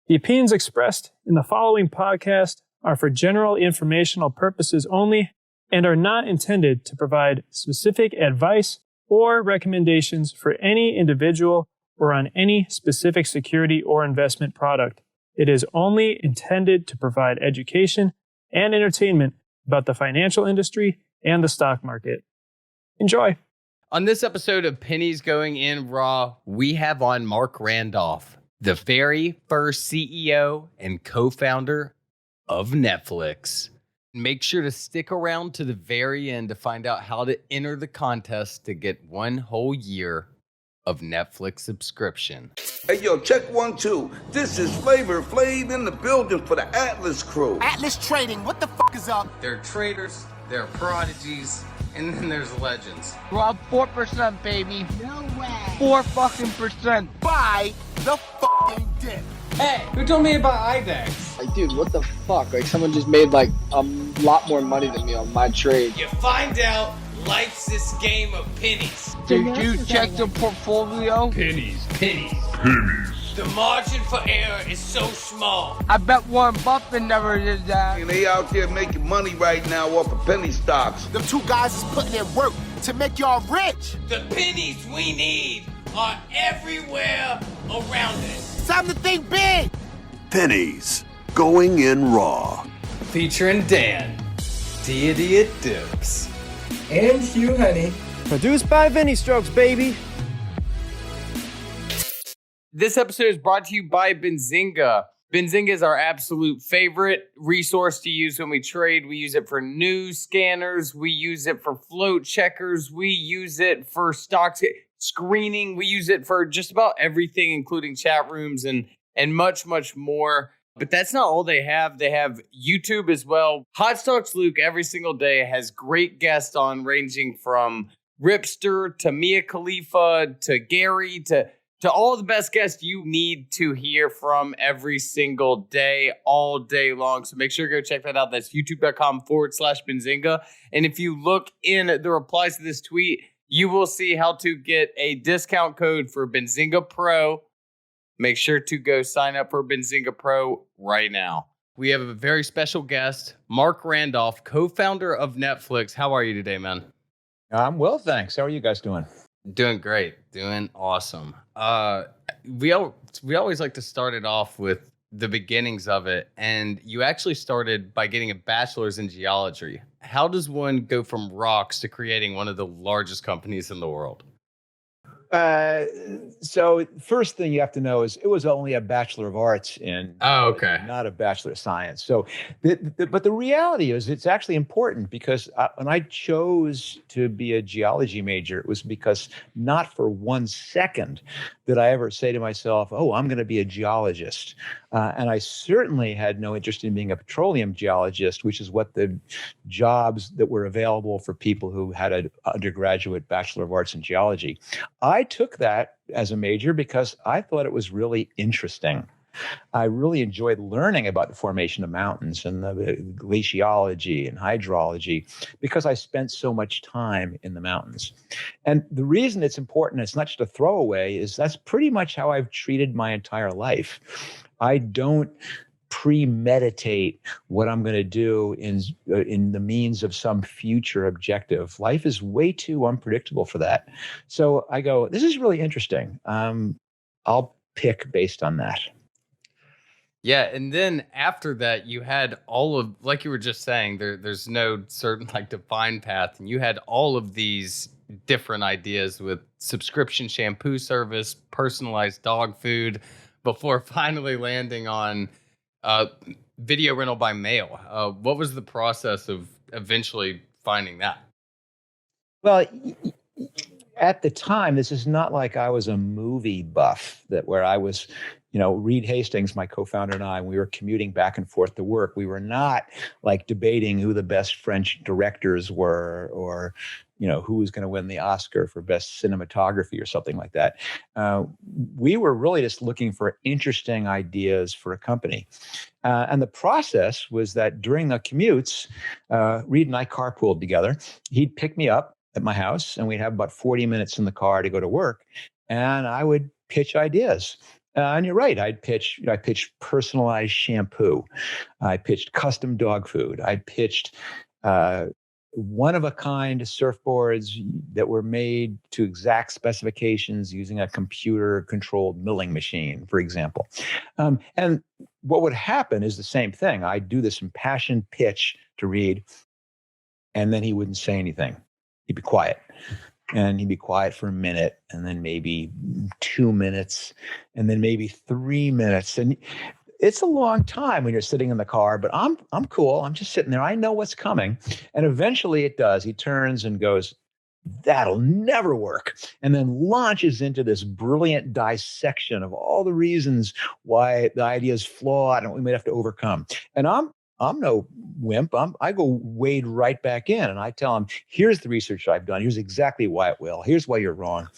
The opinions expressed in the following podcast are for general informational purposes only and are not intended to provide specific advice or recommendations for any individual or on any specific security or investment product. It is only intended to provide education and entertainment about the financial industry and the stock market. Enjoy. On this episode of Pennies Going In Raw, we have on Marc Randolph, the very first CEO and co-founder of Netflix. Make sure to stick around to the very end to find out how to enter the contest to get 1 whole year of Netflix subscription. Hey, yo, check 1, 2. This is Flavor Flav in the building for the Atlas crew. Atlas Trading, what the fuck is up? There are traders, there are prodigies, and then there's legends. We're up 4%, baby. No way. 4 fucking percent. Buy the fucking dip. Hey, who told me about IDEX? Like, dude, what the fuck? Like, someone just made, like, a lot more money than me on my trade. You find out life's this game of pennies. Did you check the portfolio? Pennies. The margin for error is so small. I bet Warren Buffett never did that. And they out there making money right now off of penny stocks. Them two guys is putting in work to make y'all rich. The pennies we need are everywhere around us. It's time to think big. Pennies Going In Raw. Featuring Dan, Deity at Dips. And Hugh Honey. Produced by Vinny Strokes, baby. This episode is brought to you by Benzinga. Benzinga is our absolute favorite resource to use when we trade. We use it for news scanners. We use it for float checkers. We use it for stock screening. We use it for just about everything, including chat rooms and much, much more. But that's not all they have. They have YouTube as well. Hot Stocks Luke every single day has great guests on, ranging from Ripster to Mia Khalifa to Gary to all the best guests you need to hear from every single day, all day long. So make sure to go check that out. That's youtube.com/Benzinga. And if you look in the replies to this tweet, you will see how to get a discount code for Benzinga Pro. Make sure to go sign up for Benzinga Pro right now. We have a very special guest, Marc Randolph, co-founder of Netflix. How are you today, man? I'm well, thanks. How are you guys doing? Doing great. Doing awesome. We always like to start it off with the beginnings of it. And you actually started by getting a bachelor's in geology. How does one go from rocks to creating one of the largest companies in the world? So first thing you have to know is it was only a Bachelor of Arts in not a Bachelor of Science. So, but the reality is it's actually important because when I chose to be a geology major, it was because not for 1 second did I ever say to myself, oh, I'm going to be a geologist. And I certainly had no interest in being a petroleum geologist, which is what the jobs that were available for people who had an undergraduate Bachelor of Arts in geology. I took that as a major because I thought it was really interesting. I really enjoyed learning about the formation of mountains and the glaciology and hydrology because I spent so much time in the mountains. And the reason it's important, it's not just a throwaway, is that's pretty much how I've treated my entire life. I don't premeditate what I'm going to do in the means of some future objective. Life is way too unpredictable for that. So I go, this is really interesting. I'll pick based on that. Yeah, and then after that, you had all of, like you were just saying, there's no certain like defined path, and you had all of these different ideas with subscription shampoo service, personalized dog food, before finally landing on video rental by mail. What was the process of eventually finding that? Well, at the time, this is not like I was a movie buff where I was, Reed Hastings, my co-founder, and I, we were commuting back and forth to work. We were not like debating who the best French directors were or, who was going to win the Oscar for best cinematography or something like that. We were really just looking for interesting ideas for a company. And the process was that during the commutes, Reed and I carpooled together. He'd pick me up at my house and we'd have about 40 minutes in the car to go to work. And I would pitch ideas. And you're right. I pitched personalized shampoo. I pitched custom dog food. I pitched one-of-a-kind surfboards that were made to exact specifications using a computer-controlled milling machine, for example. And what would happen is the same thing. I'd do this impassioned pitch to Reed, and then he wouldn't say anything. He'd be quiet. And he'd be quiet for a minute, and then maybe 2 minutes, and then maybe 3 minutes. And it's a long time when you're sitting in the car, but I'm cool. I'm just sitting there. I know what's coming. And eventually it does. He turns and goes, "That'll never work." And then launches into this brilliant dissection of all the reasons why the idea is flawed and what we might have to overcome. And I'm no wimp. I go wade right back in and I tell him, "Here's the research I've done. Here's exactly why it will. Here's why you're wrong."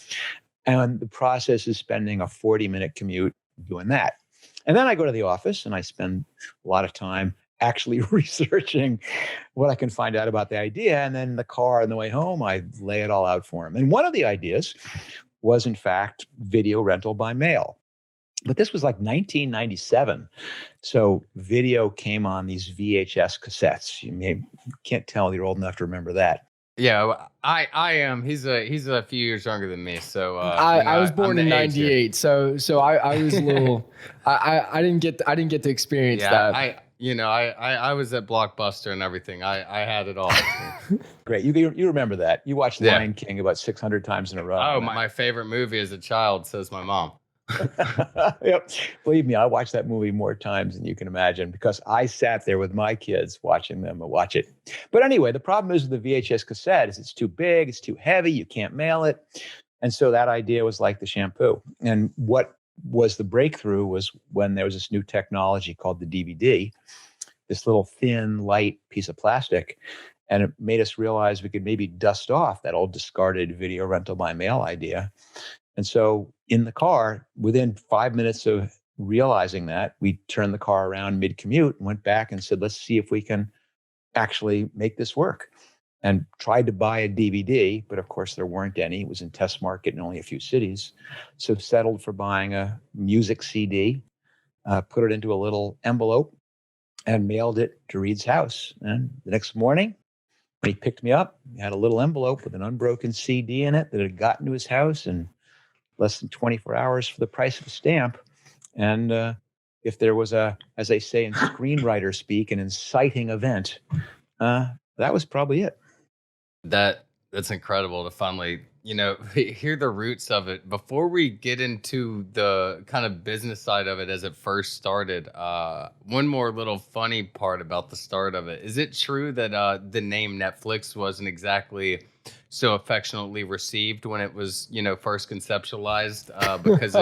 And the process is spending a 40-minute commute doing that. And then I go to the office and I spend a lot of time actually researching what I can find out about the idea. And then in the car on the way home, I lay it all out for him. And one of the ideas was, in fact, video rental by mail. But this was like 1997. So video came on these VHS cassettes. You can't tell you're old enough to remember that. Yeah, I am. He's a few years younger than me. So I was born in '98. So I was a little. I didn't get to experience that. I was at Blockbuster and everything. I had it all. Great. You remember that. You watched Lion King about 600 times in a row. Oh, my favorite movie as a child, says my mom. Yep. Believe me, I watched that movie more times than you can imagine because I sat there with my kids watching them watch it. But anyway, the problem is with the VHS cassette is it's too big, it's too heavy, you can't mail it. And so that idea was like the shampoo. And what was the breakthrough was when there was this new technology called the DVD, this little thin, light piece of plastic. And it made us realize we could maybe dust off that old discarded video rental by mail idea. And so in the car, within 5 minutes of realizing that, we turned the car around mid-commute and went back and said, let's see if we can actually make this work. And tried to buy a DVD, but of course there weren't any. It was in test market in only a few cities. So settled for buying a music CD, put it into a little envelope and mailed it to Reed's house. And the next morning, when he picked me up, he had a little envelope with an unbroken CD in it that had gotten to his house in less than 24 hours for the price of a stamp. And if there was as they say in screenwriter speak, an inciting event, that was probably it. That's incredible to finally, hear the roots of it. Before we get into the kind of business side of it as it first started, one more little funny part about the start of it. Is it true that the name Netflix wasn't exactly so affectionately received when it was, first conceptualized because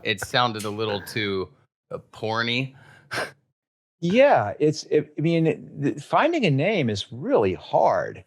it sounded a little too porny? Yeah, finding a name is really hard.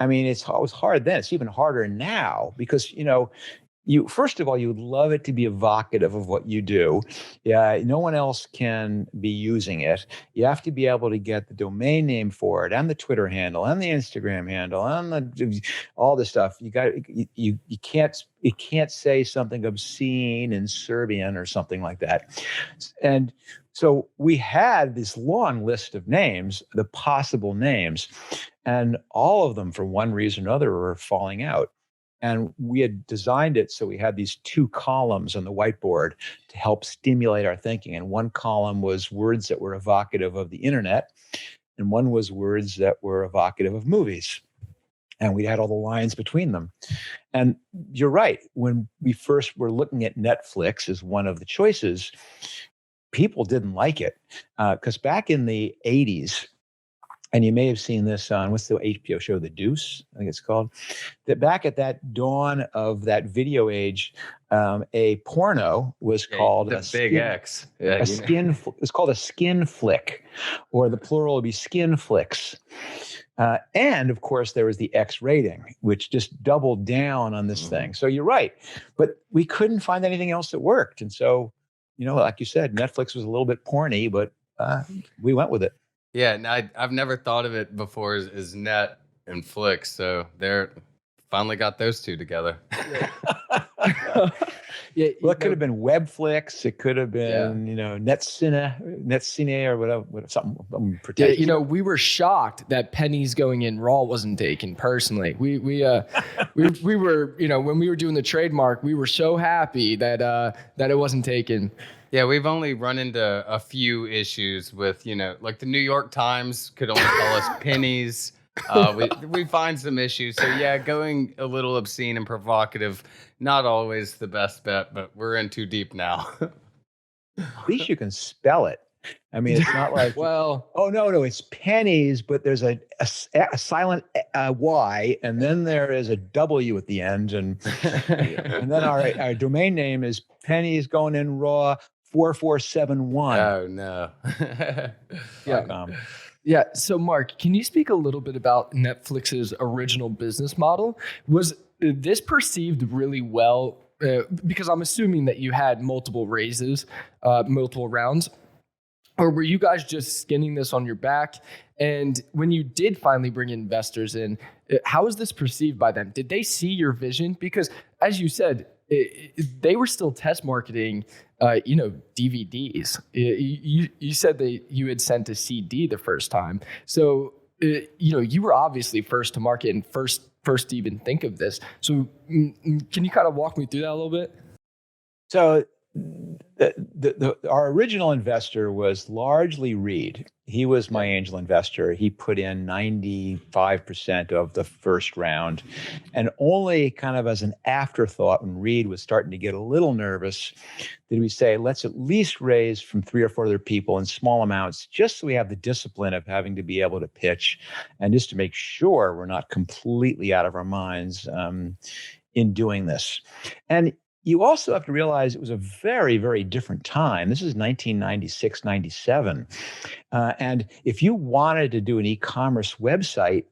I mean, it was hard then. It's even harder now because, you first of all, you would love it to be evocative of what you do. Yeah, no one else can be using it. You have to be able to get the domain name for it and the Twitter handle and the Instagram handle and all this stuff. You can't say something obscene in Serbian or something like that. And so we had this long list of names, the possible names, and all of them, for one reason or another, were falling out. And we had designed it so we had these two columns on the whiteboard to help stimulate our thinking. And one column was words that were evocative of the internet, and one was words that were evocative of movies. And we had all the lines between them. And you're right. When we first were looking at Netflix as one of the choices, people didn't like it because back in the 80s, and you may have seen this on, what's the HBO show, The Deuce, I think it's called, that back at that dawn of that video age, a porno was called the Big X. Yeah, it's called a skin flick, or the plural would be skin flicks. And of course, there was the X rating, which just doubled down on this thing. So you're right. But we couldn't find anything else that worked. And so, like you said, Netflix was a little bit porny, but we went with it. Yeah, and I've never thought of it before as net and flicks. So they're finally got those two together. Yeah, Well, it could have been Webflix. It could have been, NetCine or whatever, something pretentious. We were shocked that pennies going in raw wasn't taken. Personally, we were, when we were doing the trademark, we were so happy that it wasn't taken. Yeah, we've only run into a few issues with, like the New York Times could only call us pennies. We find some issues. So yeah, going a little obscene and provocative, not always the best bet, but we're in too deep now. At least you can spell it. I mean, it's not like, well, oh, no, it's pennies, but there's a silent Y, and then there is a W at the end. And then our domain name is pennies going in raw 4471. Oh, no. Yeah. Yeah. So, Marc, can you speak a little bit about Netflix's original business model? Was this perceived really well? Because I'm assuming that you had multiple raises, multiple rounds. Or were you guys just skinning this on your back? And when you did finally bring investors in, how was this perceived by them? Did they see your vision? Because as you said, they were still test marketing, DVDs. You said that you had sent a CD the first time. So, you were obviously first to market and first to even think of this. So can you kind of walk me through that a little bit? So our original investor was largely Reed. He was my angel investor. He put in 95% of the first round. And only kind of as an afterthought, when Reed was starting to get a little nervous, did we say, let's at least raise from 3 or 4 other people in small amounts, just so we have the discipline of having to be able to pitch and just to make sure we're not completely out of our minds in doing this. And you also have to realize it was a very, very different time. This is 1996, 97. And if you wanted to do an e-commerce website,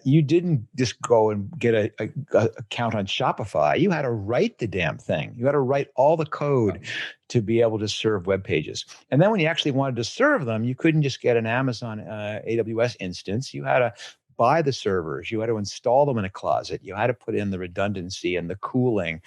you didn't just go and get a account on Shopify. You had to write the damn thing. You had to write all the code to be able to serve web pages. And then when you actually wanted to serve them, you couldn't just get an Amazon AWS instance. You had to buy the servers. You had to install them in a closet. You had to put in the redundancy and the cooling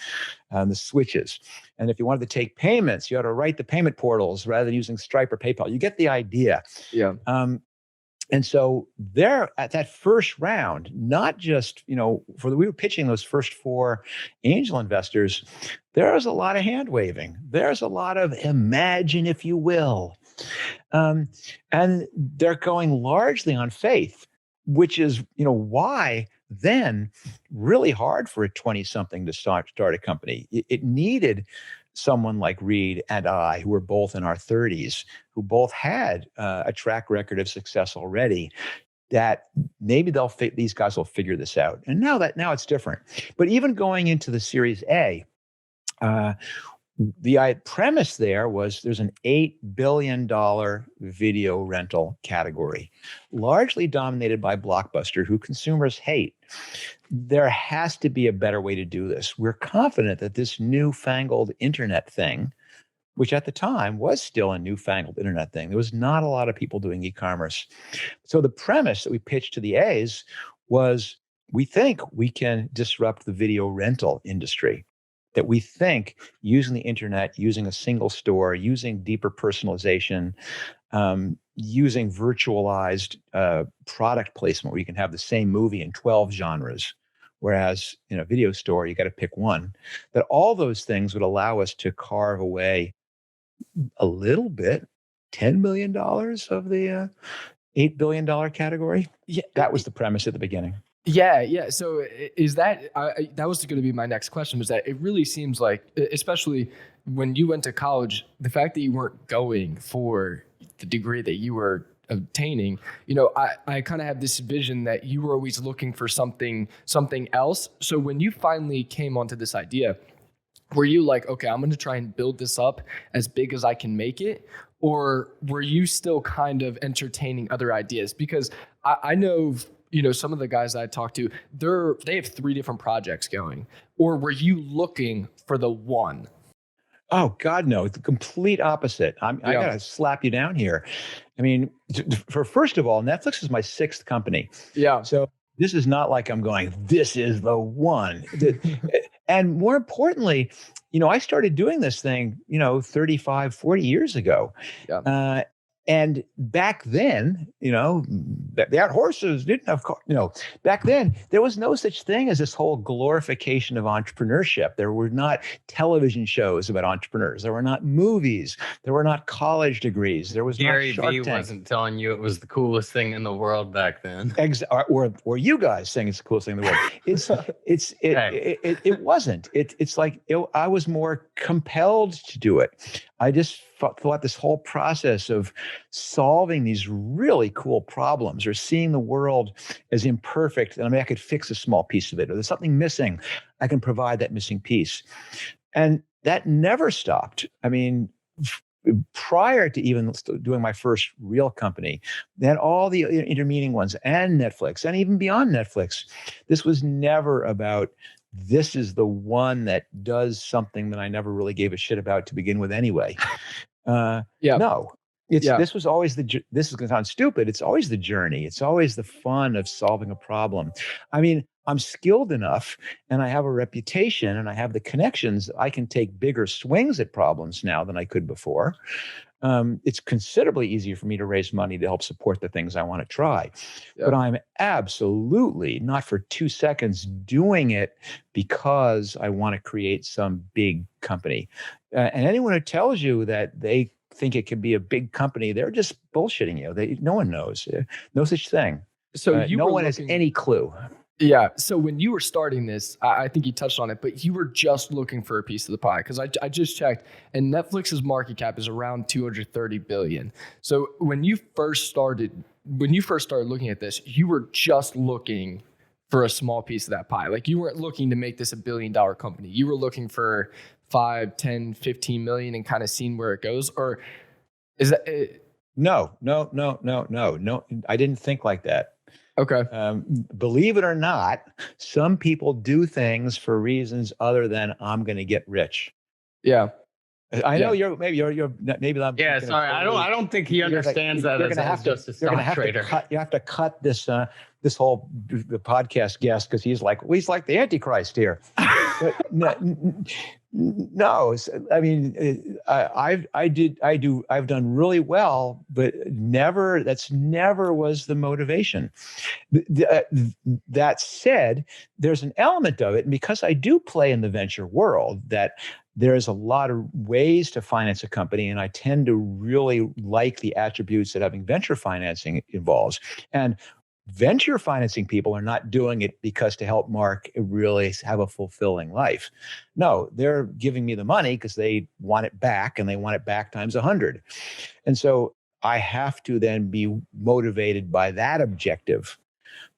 and the switches. And if you wanted to take payments, you had to write the payment portals rather than using Stripe or PayPal. You get the idea. Yeah. And so there at that first round, not just, we were pitching those first 4 angel investors, there was a lot of hand waving. There's a lot of imagine, if you will. And they're going largely on faith, which is, why then really hard for a 20-something to start a company. It needed someone like Reed and I, who were both in our 30s, who both had a track record of success already, that maybe these guys will figure this out. And now it's different. But even going into the Series A, the premise there was there's an $8 billion video rental category, largely dominated by Blockbuster, who consumers hate. There has to be a better way to do this. We're confident that this newfangled internet thing, which at the time was still a newfangled internet thing, there was not a lot of people doing e-commerce. So the premise that we pitched to the A's was, we think we can disrupt the video rental industry. That we think using the internet, using a single store, using deeper personalization, using virtualized product placement where you can have the same movie in 12 genres, whereas in a video store, you got to pick one, that all those things would allow us to carve away a little bit, $10 million of the $8 billion category. Yeah, that was the premise at the beginning. Yeah. So is that was going to be my next question, was that it really seems like, especially when you went to college, the fact that you weren't going for the degree that you were obtaining, I kind of have this vision that you were always looking for something else. So when you finally came onto this idea, were you like, okay, I'm going to try and build this up as big as I can make it? Or were you still kind of entertaining other ideas? Because I know, some of the guys I talked to, they have 3 different projects going. Or were you looking for the one? Oh, God, no. The complete opposite. I got to slap you down here. I mean, first of all, Netflix is my 6th company. Yeah. So This is not like I'm going, this is the one. And more importantly, I started doing this thing, 35, 40 years ago. Yeah. And back then, they had horses, didn't have cars. Back then, there was no such thing as this whole glorification of entrepreneurship. There were not television shows about entrepreneurs. There were not movies. There were not college degrees. There was Gary not Shark V Tank. wasn't telling you it was the coolest thing in the world back then. Or you guys saying it's the coolest thing in the world. It wasn't. It's like I was more compelled to do it. I just thought this whole process of solving these really cool problems or seeing the world as imperfect, and I could fix a small piece of it, or there's something missing, I can provide that missing piece. And that never stopped. I mean, prior to even doing my first real company, then all the intervening ones and Netflix and even beyond Netflix, this was never about, this is the one that does something that I never really gave a shit about to begin with anyway. No, this was always this is going to sound stupid. It's always the journey. It's always the fun of solving a problem. I mean, I'm skilled enough and I have a reputation and I have the connections. I can take bigger swings at problems now than I could before. It's considerably easier for me to raise money to help support the things I want to try. Yeah. But I'm absolutely not for 2 seconds doing it because I want to create some big company. And anyone who tells you that they think it can be a big company, they're just bullshitting you. No one knows. No such thing. So no one has any clue. Yeah. So when you were starting this, I think you touched on it, but you were just looking for a piece of the pie, because I just checked, and Netflix's market cap is around $230 billion. So when you first started looking at this, you were just looking for a small piece of that pie. Like, you weren't looking to make this $1 billion company. You were looking for 5, 10, 15 million and kind of seeing where it goes. Or is that No. I didn't think like that. Okay. Believe it or not, some people do things for reasons other than I'm going to get rich. Yeah. I know maybe I'm. Yeah. Sorry. I don't think he understands that as just a stock trader. You have to cut this whole the podcast guest, because he's like the Antichrist here. No, I mean, I've done really well, but that's never was the motivation. That said, there's an element of it, and because I do play in the venture world, that there's a lot of ways to finance a company, and I tend to really like the attributes that having venture financing involves. And venture financing people are not doing it because to help Marc really have a fulfilling life. No, they're giving me the money because they want it back, and they want it back times 100. And so I have to then be motivated by that objective.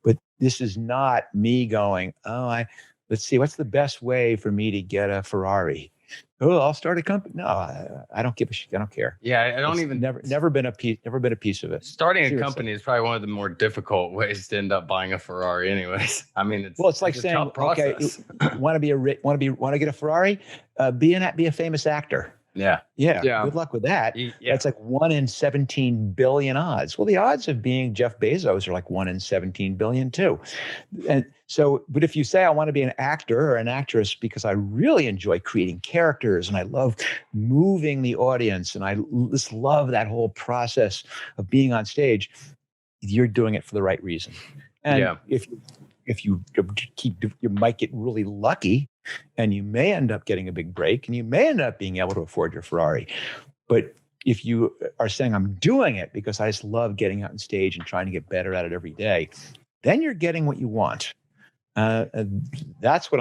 But this is not me going, let's see, what's the best way for me to get a Ferrari? Oh, I'll start a company. No, I don't give a shit. I don't care. Yeah, I don't never been a piece of it. Starting a company is probably one of the more difficult ways to end up buying a Ferrari. Anyways, I mean, it's like saying, okay, want to get a Ferrari? Be a famous actor. Yeah. Good luck with that. That's like 1 in 17 billion odds. Well, the odds of being Jeff Bezos are like 1 in 17 billion too. And so, but if you say I want to be an actor or an actress because I really enjoy creating characters and I love moving the audience and I just love that whole process of being on stage, you're doing it for the right reason. And if you might get really lucky, and you may end up getting a big break, and you may end up being able to afford your Ferrari. But if you are saying, I'm doing it because I just love getting out on stage and trying to get better at it every day, then you're getting what you want. That's what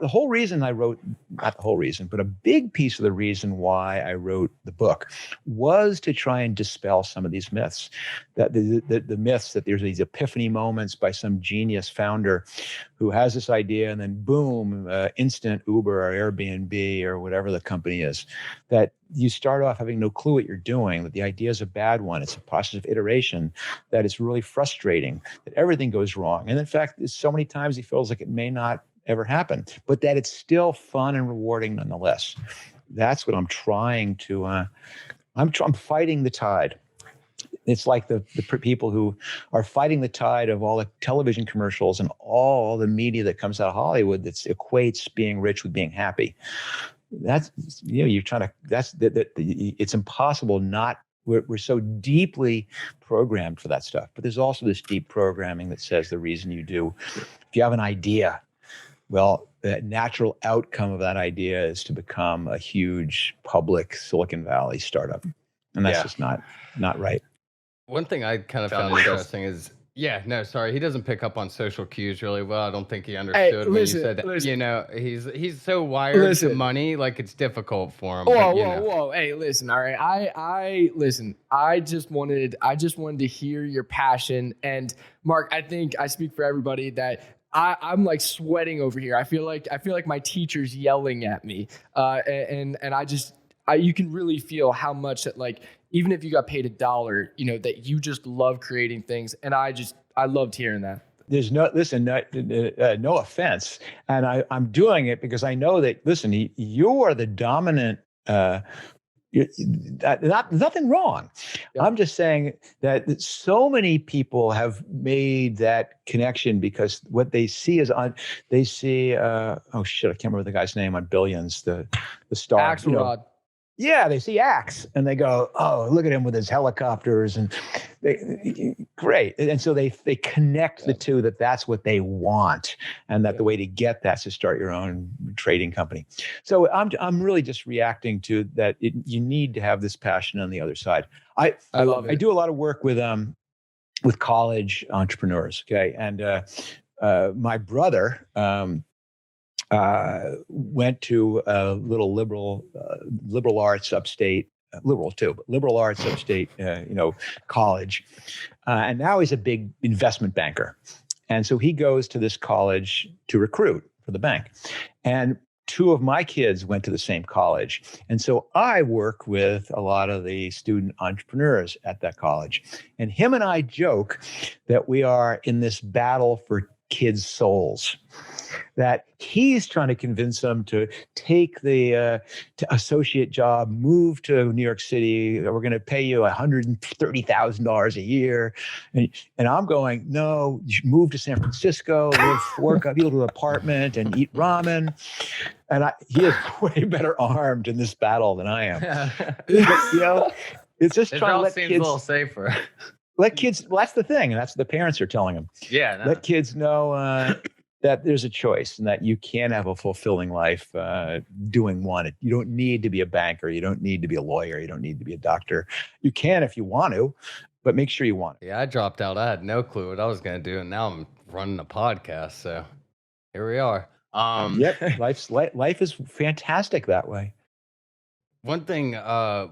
the whole reason I wrote, not the whole reason, but a big piece of the reason why I wrote the book was to try and dispel some of these myths. That the myths that there's these epiphany moments by some genius founder who has this idea and then boom, instant Uber or Airbnb or whatever the company is. That you start off having no clue what you're doing, that the idea is a bad one. It's a process of iteration, that it's really frustrating, that everything goes wrong. And in fact, so many times he feels like it may not ever happen, but that it's still fun and rewarding nonetheless. That's what I'm trying to, I'm fighting the tide. It's like the people who are fighting the tide of all the television commercials and all the media that comes out of Hollywood that equates being rich with being happy. That's, you're trying to, it's impossible not, we're so deeply programmed for that stuff. But there's also this deep programming that says the reason you do, if you have an idea, well, the natural outcome of that idea is to become a huge public Silicon Valley startup. And that's just not right. One thing I kind of found interesting is, he doesn't pick up on social cues really well. I don't think he understood when you said that. He's so wired to money, like it's difficult for him. Whoa. Hey, listen, all right. I just wanted to hear your passion. And Marc, I think I speak for everybody that I'm like sweating over here. I feel like my teacher's yelling at me. And you can really feel how much that, like, even if you got paid $1, that you just love creating things. And I loved hearing that. There's no offense. And I'm doing it because I know that, listen, you are the dominant, nothing wrong. Yeah. I'm just saying that so many people have made that connection because what they see is oh shit, I can't remember the guy's name on Billions, the star. Axelrod. Yeah, they see Axe and they go, oh, look at him with his helicopters, and great. And so they connect the two, that's what they want, and that the way to get that is to start your own trading company. So I'm really just reacting to that. You need to have this passion on the other side. I love it. I do a lot of work with college entrepreneurs. Okay, and my brother. Went to a little liberal arts upstate, liberal too, but liberal arts upstate, college. And now he's a big investment banker. And so he goes to this college to recruit for the bank. And 2 of my kids went to the same college. And so I work with a lot of the student entrepreneurs at that college. And him and I joke that we are in this battle for kids' souls, that he's trying to convince them to take the associate job, move to New York City. We're going to pay you $130,000 a year. And I'm going, no, you should move to San Francisco, work up, build an apartment and eat ramen. And he is way better armed in this battle than I am. It's just trying to let kids. It seems a little safer. Let kids, well, that's the thing. And that's what the parents are telling them. Yeah. No. Let kids know that there's a choice and that you can have a fulfilling life doing one. You don't need to be a banker. You don't need to be a lawyer. You don't need to be a doctor. You can if you want to, but make sure you want it. Yeah, I dropped out. I had no clue what I was going to do. And now I'm running a podcast. So here we are. Yep. Life is fantastic that way. One thing,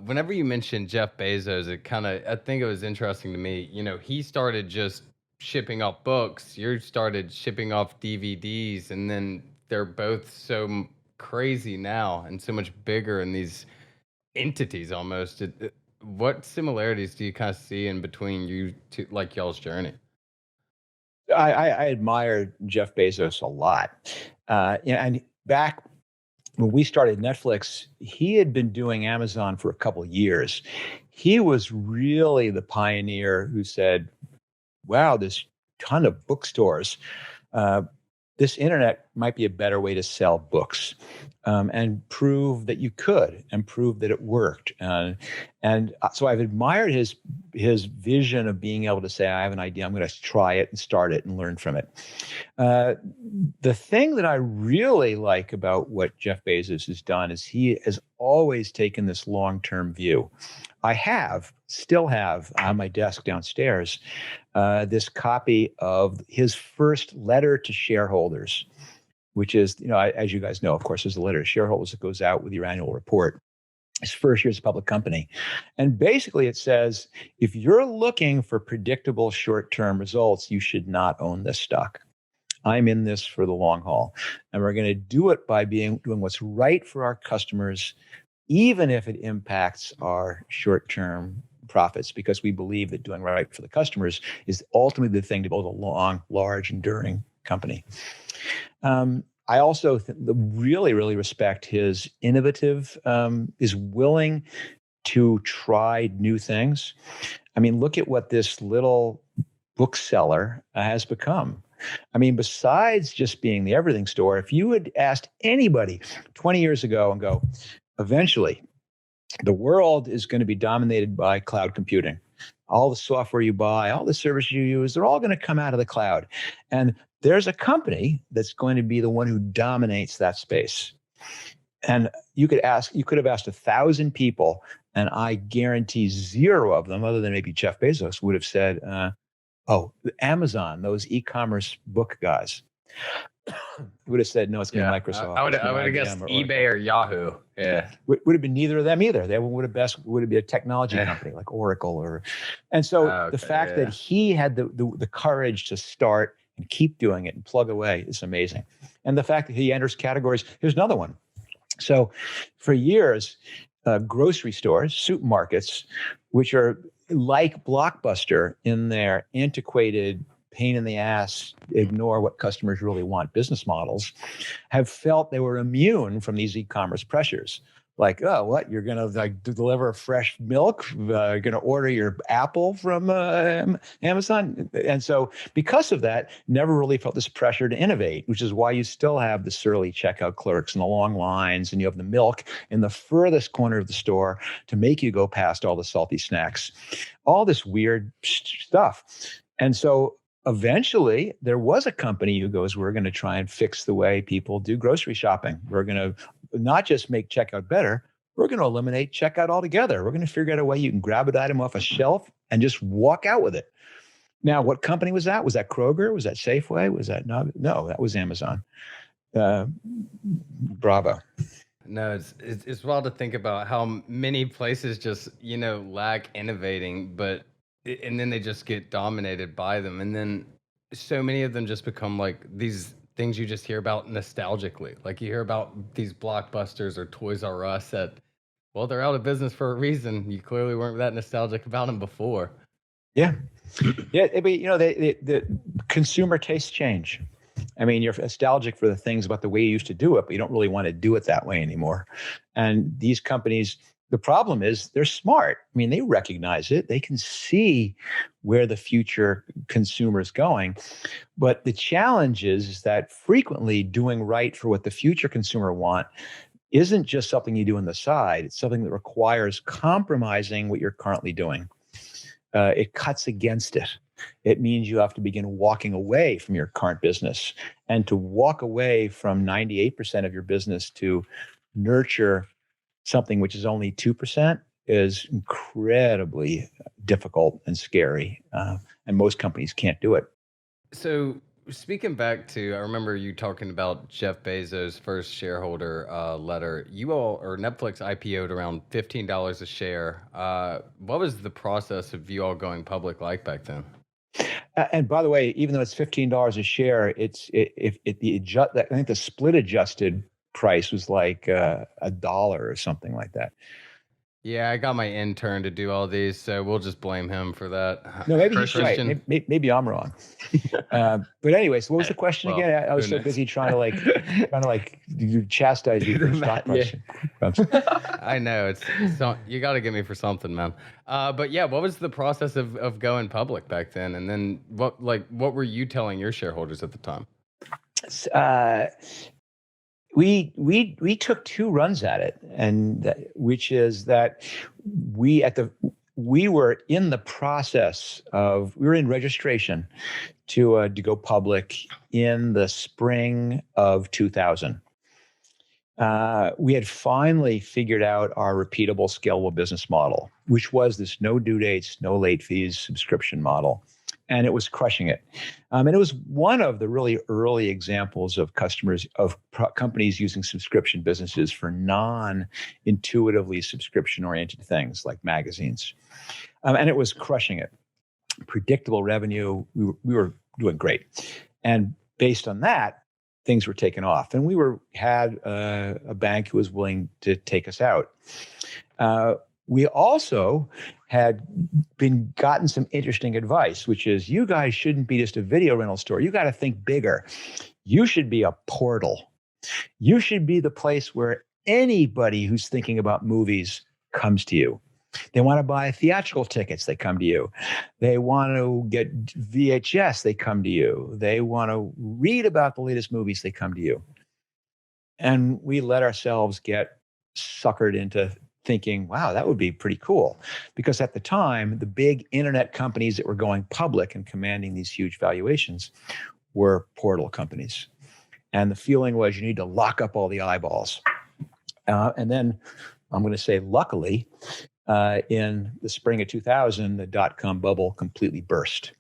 whenever you mentioned Jeff Bezos, I think it was interesting to me. He started just shipping off books. You started shipping off DVDs, and then they're both so crazy now and so much bigger in these entities almost. What similarities do you kind of see in between you two, like y'all's journey? I admire Jeff Bezos a lot. And back when we started Netflix, he had been doing Amazon for a couple of years. He was really the pioneer who said, wow, this ton of bookstores. This internet might be a better way to sell books, and prove that you could, and prove that it worked. And so I've admired his vision of being able to say, I have an idea, I'm going to try it and start it and learn from it. The thing that I really like about what Jeff Bezos has done is he has always taken this long-term view. I still have on my desk downstairs this copy of his first letter to shareholders, which is, as you guys know, of course, there's a letter to shareholders that goes out with your annual report. His first year as a public company. And basically it says, if you're looking for predictable short-term results, you should not own this stock. I'm in this for the long haul. And we're going to do it by doing what's right for our customers, even if it impacts our short-term profits, because we believe that doing right for the customers is ultimately the thing to build a long, large, enduring company. I also really, really respect his innovative, is willing to try new things. I mean, look at what this little bookseller has become. I mean, besides just being the everything store, if you had asked anybody 20 years ago and go, eventually, the world is going to be dominated by cloud computing. All the software you buy, all the services you use, they're all going to come out of the cloud. And there's a company that's going to be the one who dominates that space. And you could have asked 1,000 people, and I guarantee 0 of them, other than maybe Jeff Bezos, would have said, Amazon, those e-commerce book guys. Would have said, no, it's going to be Microsoft. I would have guessed eBay or Yahoo. Yeah. Would have been neither of them either. They would be a technology company like Oracle and so the fact that he had the courage to start and keep doing it and plug away is amazing. And the fact that he enters categories, here's another one. So for years, grocery stores, supermarkets, which are like Blockbuster in their antiquated, pain in the ass, ignore what customers really want business models, have felt they were immune from these e-commerce pressures. Like, oh, what? You're going to deliver fresh milk? You're going to order your apple from Amazon? And so because of that, never really felt this pressure to innovate, which is why you still have the surly checkout clerks and the long lines, and you have the milk in the furthest corner of the store to make you go past all the salty snacks, all this weird stuff. And so eventually, there was a company who goes, we're going to try and fix the way people do grocery shopping. We're going to not just make checkout better, we're going to eliminate checkout altogether. We're going to figure out a way you can grab an item off a shelf and just walk out with it. Now, what company was that? Was that Kroger? Was that Safeway? Was that no, that was Amazon. Bravo. No, it's wild to think about how many places just, lack innovating, and then they just get dominated by them. And then so many of them just become like these things you just hear about nostalgically. Like you hear about these Blockbusters or Toys R Us that, well, they're out of business for a reason. You clearly weren't that nostalgic about them before. Yeah. Yeah. But, the consumer tastes change. I mean, you're nostalgic for the things about the way you used to do it, but you don't really want to do it that way anymore. And these companies, the problem is they're smart. I mean, they recognize it. They can see where the future consumer is going. But the challenge is that frequently doing right for what the future consumer want isn't just something you do on the side. It's something that requires compromising what you're currently doing. It cuts against it. It means you have to begin walking away from your current business. And to walk away from 98% of your business to nurture something which is only 2% is incredibly difficult and scary. And most companies can't do it. So speaking back to, I remember you talking about Jeff Bezos' first shareholder letter. You all, or Netflix IPO'd around $15 a share. What was the process of you all going public like back then? And by the way, even though it's $15 a share, I think the split adjusted price was like $1 or something like that. Yeah, I got my intern to do all these, so we'll just blame him for that. No, maybe he's right. Maybe I'm wrong. But anyways, what was the question again? I was so busy trying to chastise you for the stock question. I know you got to get me for something, man. But yeah, what was the process of going public back then? And then what were you telling your shareholders at the time? We took 2 runs at it, and which is that we were in the process of, we were in registration to go public in the spring of 2000. We had finally figured out our repeatable, scalable business model, which was this no due dates, no late fees subscription model. And it was crushing it. And it was one of the really early examples of companies using subscription businesses for non-intuitively subscription-oriented things like magazines. And it was crushing it. Predictable revenue. We were doing great. And based on that, things were taken off. And we had a bank who was willing to take us out. We also had gotten some interesting advice, which is, you guys shouldn't be just a video rental store. You got to think bigger. You should be a portal. You should be the place where anybody who's thinking about movies comes to you. They want to buy theatrical tickets, they come to you. They want to get VHS, they come to you. They want to read about the latest movies, they come to you. And we let ourselves get suckered into thinking, wow, that would be pretty cool. Because at the time, the big internet companies that were going public and commanding these huge valuations were portal companies. And the feeling was you need to lock up all the eyeballs. And then I'm going to say, luckily, in the spring of 2000, the dot-com bubble completely burst.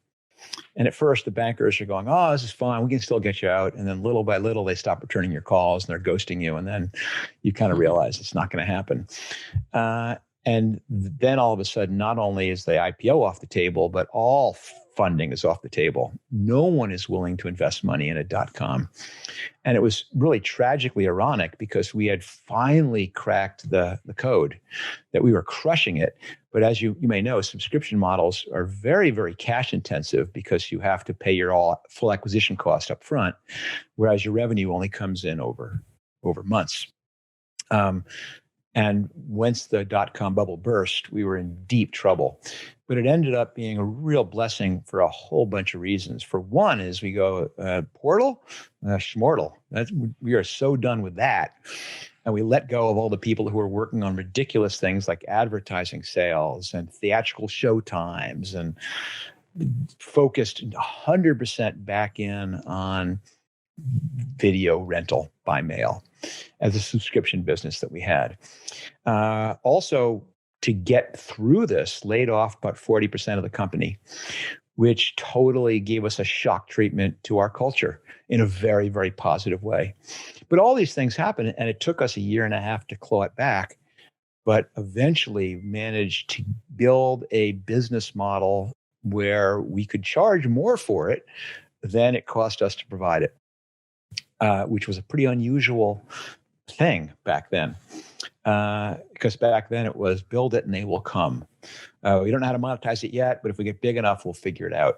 And at first, the bankers are going, oh, this is fine. We can still get you out. And then little by little, they stop returning your calls and they're ghosting you. And then you kind of realize it's not going to happen. And then all of a sudden, not only is the IPO off the table, but all funding is off the table. No one is willing to invest money in a dot-com. And it was really tragically ironic because we had finally cracked the code, that we were crushing it. But as you may know, subscription models are very, very cash intensive because you have to pay your full acquisition cost up front, whereas your revenue only comes in over months. And once the dot-com bubble burst, we were in deep trouble. But it ended up being a real blessing for a whole bunch of reasons. For one is we go, portal? Schmortal. We are so done with that. And we let go of all the people who were working on ridiculous things like advertising sales and theatrical show times, and focused 100% back in on video rental by mail as a subscription business that we had. Also, to get through this, laid off about 40% of the company, which totally gave us a shock treatment to our culture in a very, very positive way. But all these things happened, and it took us 1.5 years to claw it back, but eventually managed to build a business model where we could charge more for it than it cost us to provide it, which was a pretty unusual thing back then. Because back then it was build it and they will come. We don't know how to monetize it yet, but if we get big enough, we'll figure it out.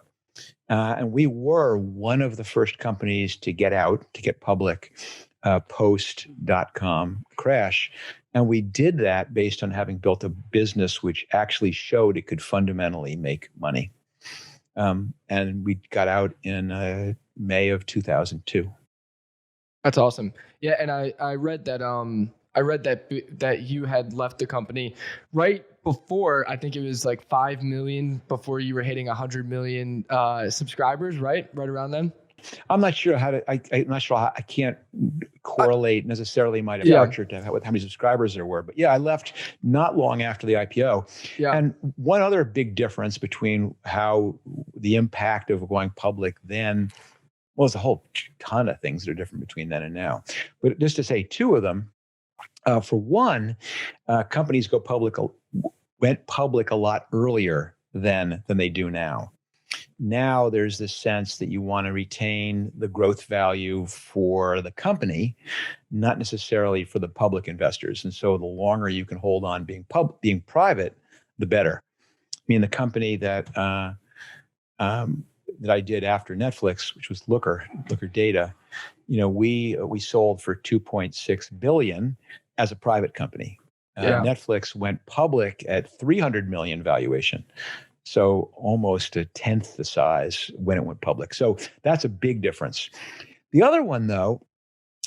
And we were one of the first companies to get out, to get public post.com crash. And we did that based on having built a business which actually showed it could fundamentally make money. And we got out in May of 2002. That's awesome. Yeah, and I read that that you had left the company right before, I think it was like 5 million before you were hitting 100 million subscribers, right around then. I'm not sure how to. I'm not sure how. I can't correlate necessarily my departure to how many subscribers there were. But yeah, I left not long after the IPO. Yeah. And one other big difference between how the impact of going public then, well, there's a whole ton of things that are different between then and now. But just to say two of them. For one, companies went public a lot earlier than they do now. Now there's this sense that you want to retain the growth value for the company, not necessarily for the public investors. And so the longer you can hold on being private, the better. I mean, the company that I did after Netflix, which was Looker Data, we sold for $2.6 billion as a private company. Netflix went public at $300 million valuation. So almost 1/10 the size when it went public. So that's a big difference. The other one, though,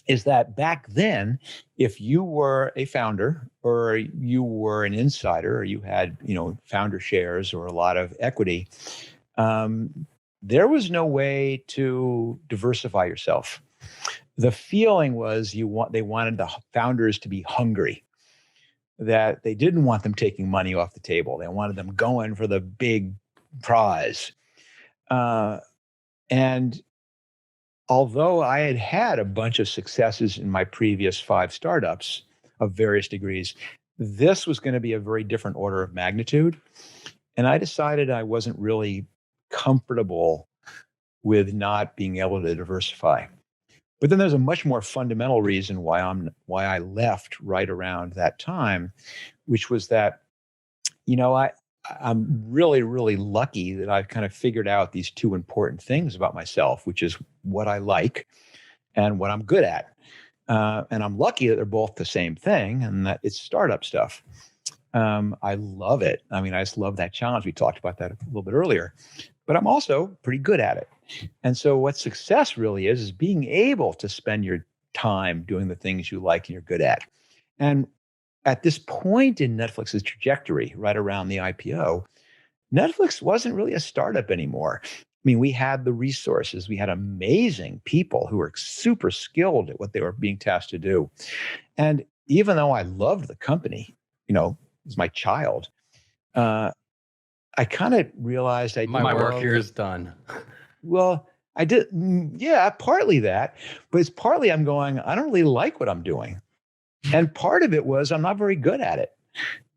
is that back then, if you were a founder or you were an insider or you had, founder shares or a lot of equity, there was no way to diversify yourself. The feeling was they wanted the founders to be hungry, that they didn't want them taking money off the table. They wanted them going for the big prize. And although I had had a bunch of successes in my previous 5 startups of various degrees, this was going to be a very different order of magnitude. And I decided I wasn't really comfortable with not being able to diversify. But then there's a much more fundamental reason why I left right around that time, which was that, I'm really, really lucky that I've kind of figured out these 2 important things about myself, which is what I like and what I'm good at. And I'm lucky that they're both the same thing and that it's startup stuff. I love it. I mean, I just love that challenge. We talked about that a little bit earlier, but I'm also pretty good at it. And so what success really is being able to spend your time doing the things you like and you're good at. And at this point in Netflix's trajectory, right around the IPO, Netflix wasn't really a startup anymore. I mean, we had the resources. We had amazing people who were super skilled at what they were being tasked to do. And even though I loved the company, it was my child, I kind of realized my work here is done. Well, I did. Yeah, partly that, but it's partly I'm going, I don't really like what I'm doing. And part of it was I'm not very good at it.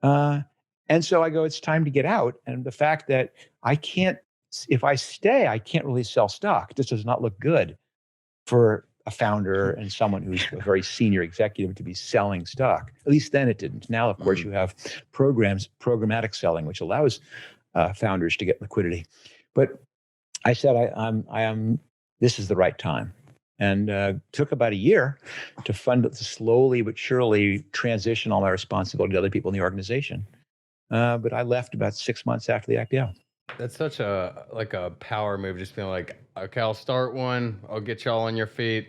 And so I go, it's time to get out. And the fact that if I stay, I can't really sell stock. This does not look good for a founder and someone who's a very senior executive to be selling stock. At least then it didn't. Now, of course, you have programmatic selling, which allows founders to get liquidity. But I said, this is the right time. And took about a year to slowly but surely transition all my responsibility to other people in the organization. But I left about 6 months after the IPO. That's such a power move, just being like, okay, I'll start one. I'll get y'all on your feet.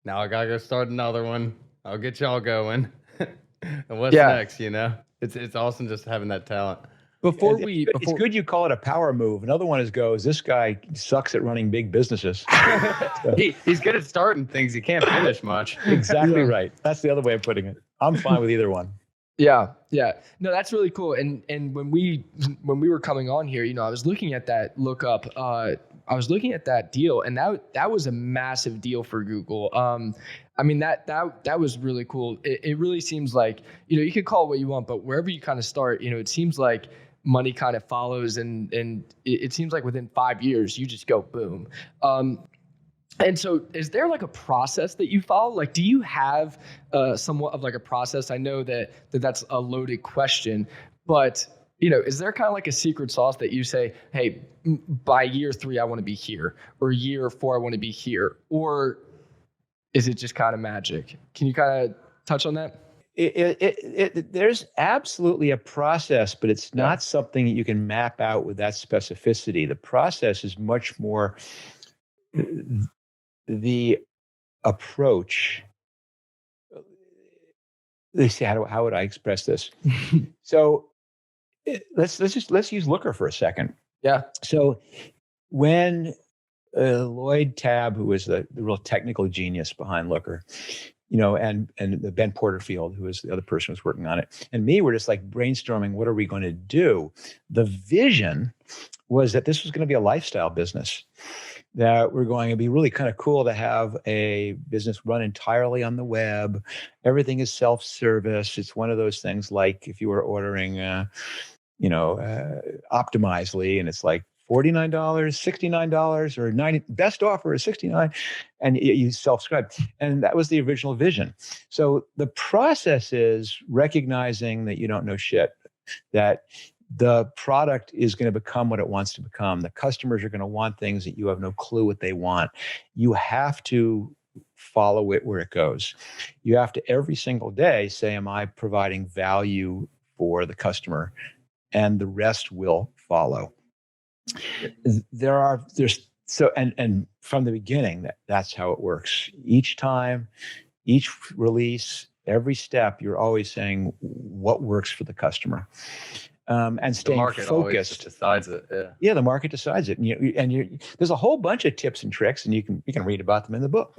Now I gotta go start another one. I'll get y'all going. And what's next, It's awesome just having that talent. It's good you call it a power move. Another one is this guy sucks at running big businesses. So. He's good at starting things. He can't finish much. Exactly right. That's the other way of putting it. I'm fine with either one. Yeah. No, that's really cool. And when we were coming on here, I was looking at that lookup. I was looking at that deal, and that was a massive deal for Google. I mean, that was really cool. It really seems like, you could call it what you want, but wherever you kind of start, it seems like money kind of follows, and it seems like within 5 years you just go boom. And so is there like a process that you follow? Like, do you have somewhat of like a process? I know that's a loaded question, but is there kind of like a secret sauce that you say, hey, by year 3, I want to be here, or year 4, I want to be here, or is it just kind of magic? Can you kind of touch on that? There's absolutely a process, but it's not something that you can map out with that specificity. The process is much more the approach. Let's see, how would I express this? So let's use Looker for a second. Yeah. So when Lloyd Tabb, who was the real technical genius behind Looker, and Ben Porterfield, who was the other person who was working on it, and me, were just like brainstorming, what are we going to do? The vision was that this was going to be a lifestyle business, that we're going to be really kind of cool to have a business run entirely on the web. Everything is self-service. It's one of those things like if you were ordering, Optimizely, and it's like $49, $69, or $90. Best offer is $69, and you self-subscribe. And that was the original vision. So the process is recognizing that you don't know shit, that the product is going to become what it wants to become. The customers are going to want things that you have no clue what they want. You have to follow it where it goes. You have to every single day say, am I providing value for the customer? And the rest will follow. And from the beginning, that's how it works. Each time, each release, every step, you're always saying what works for the customer. And staying focused. The market always decides it. Yeah, the market decides it. And there's a whole bunch of tips and tricks, and you can read about them in the book.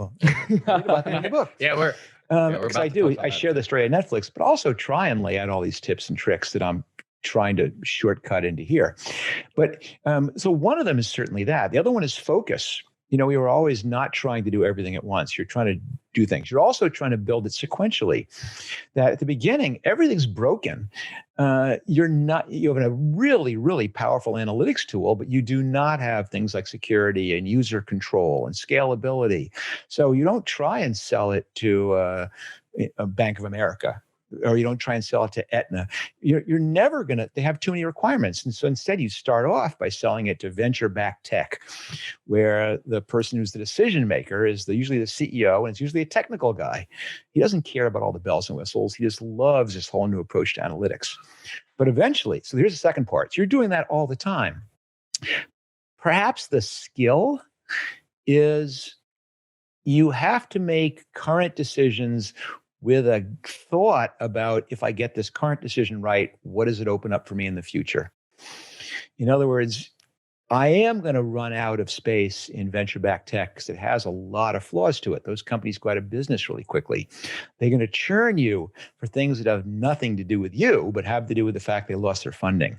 Read about them in the book. Yeah, because I share the story at Netflix, but also try and lay out all these tips and tricks that I'm trying to shortcut into here. But so one of them is certainly that. The other one is focus. We were always not trying to do everything at once. You're trying to do things. You're also trying to build it sequentially. That at the beginning, everything's broken. You have a really, really powerful analytics tool, but you do not have things like security and user control and scalability. So you don't try and sell it to a Bank of America. or you don't try and sell it to Aetna. You're never going to, they have too many requirements. And so instead you start off by selling it to venture-backed tech, where the person who's the decision maker is usually the CEO, and it's usually a technical guy. He doesn't care about all the bells and whistles. He just loves this whole new approach to analytics. But eventually, so here's the second part. So you're doing that all the time. Perhaps the skill is you have to make current decisions with a thought about, if I get this current decision right, what does it open up for me in the future? In other words, I am going to run out of space in venture-backed tech because it has a lot of flaws to it. Those companies go out of business really quickly. They're going to churn you for things that have nothing to do with you, but have to do with the fact they lost their funding.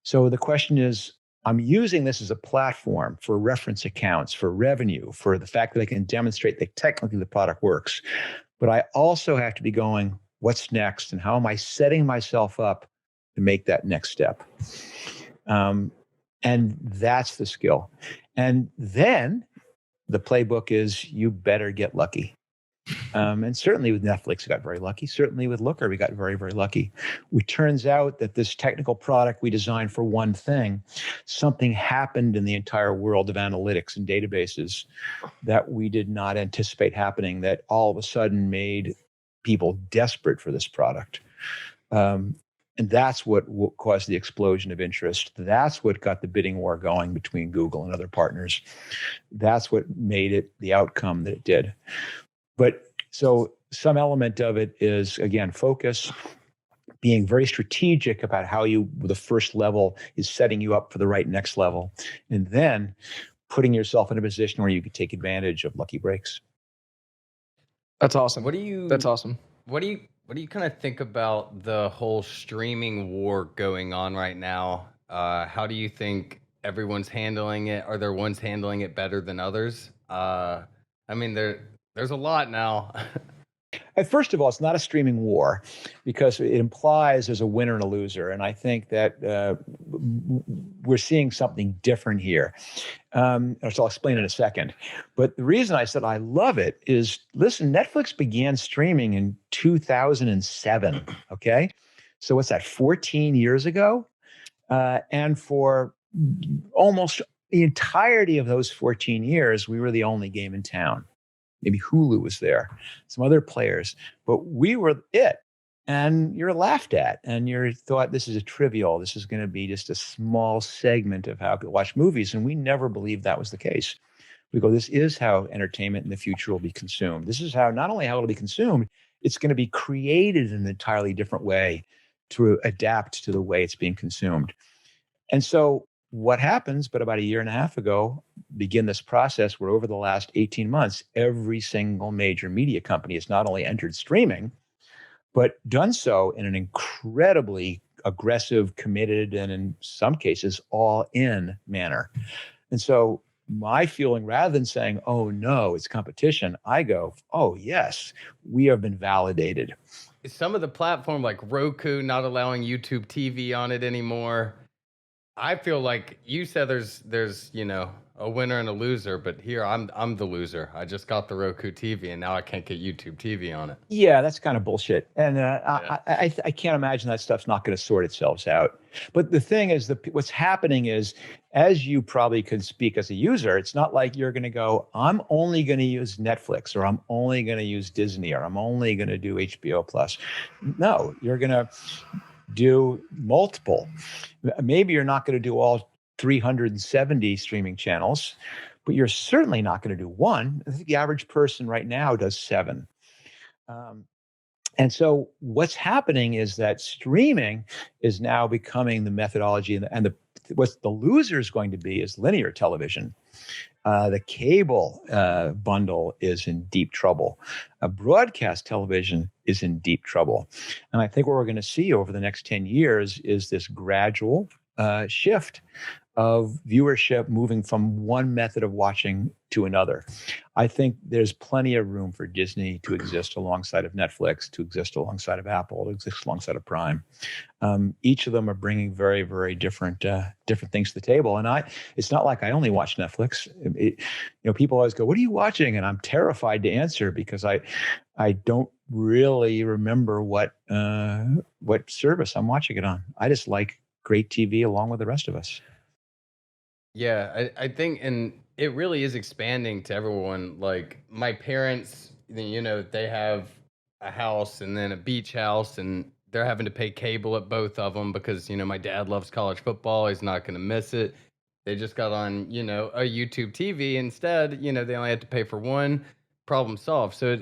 So the question is, I'm using this as a platform for reference accounts, for revenue, for the fact that I can demonstrate that technically the product works. But I also have to be going, what's next? And how am I setting myself up to make that next step? And that's the skill. And then the playbook is you better get lucky. And certainly with Netflix, we got very lucky. Certainly with Looker, we got very, very lucky. It turns out that this technical product we designed for one thing, something happened in the entire world of analytics and databases that we did not anticipate happening, that all of a sudden made people desperate for this product. And that's what caused the explosion of interest. That's what got the bidding war going between Google and other partners. That's what made it the outcome that it did. But so some element of it is, again, focus, being very strategic about how the first level is setting you up for the right next level, and then putting yourself in a position where you could take advantage of lucky breaks. That's awesome. That's awesome. What do you kind of think about the whole streaming war going on right now? How do you think everyone's handling it? Are there ones handling it better than others? I mean, there's a lot now. First of all, it's not a streaming war because it implies there's a winner and a loser. And I think that we're seeing something different here. So I'll explain in a second. But the reason I said I love it is, listen, Netflix began streaming in 2007, okay? So what's that, 14 years ago? And for almost the entirety of those 14 years, we were the only game in town. Maybe Hulu was there, some other players, but we were it. And you're laughed at, and you thought this is a trivial. This is going to be just a small segment of how people watch movies. And we never believed that was the case. We go, this is how entertainment in the future will be consumed. This is how, not only how it'll be consumed, it's going to be created in an entirely different way to adapt to the way it's being consumed. And so what happens, but about a year and a half ago, begin this process where over the last 18 months, every single major media company has not only entered streaming, but done so in an incredibly aggressive, committed, and in some cases, all-in manner. And so my feeling, rather than saying, oh no, it's competition, I go, oh yes, we have been validated. Is some of the platform like Roku not allowing YouTube TV on it anymore? I feel like you said there's a winner and a loser, but here I'm the loser. I just got the Roku TV and now I can't get YouTube TV on it. Yeah, that's kind of bullshit. And I can't imagine that stuff's not going to sort itself out. But the thing is, what's happening is, as you probably could speak as a user, it's not like you're going to go, I'm only going to use Netflix, or I'm only going to use Disney, or I'm only going to do HBO Plus. No, you're going to do multiple. Maybe you're not going to do all 370 streaming channels, but you're certainly not going to do one. I think the average person right now does 7. And so what's happening is that streaming is now becoming the methodology, and what the loser is going to be is linear television. The cable bundle is in deep trouble. Broadcast television is in deep trouble. And I think what we're going to see over the next 10 years is this gradual shift of viewership moving from one method of watching to another. I think there's plenty of room for Disney to exist alongside of Netflix, to exist alongside of Apple, to exist alongside of Prime. Each of them are bringing very, very different things to the table. And it's not like I only watch Netflix. People always go, "What are you watching?" And I'm terrified to answer because I don't really remember what service I'm watching it on. I just like great TV along with the rest of us. Yeah, I think, and it really is expanding to everyone. Like my parents, they have a house and then a beach house, and they're having to pay cable at both of them because, my dad loves college football. He's not going to miss it. They just got on, a YouTube TV instead. They only had to pay for one. Problem solved. So,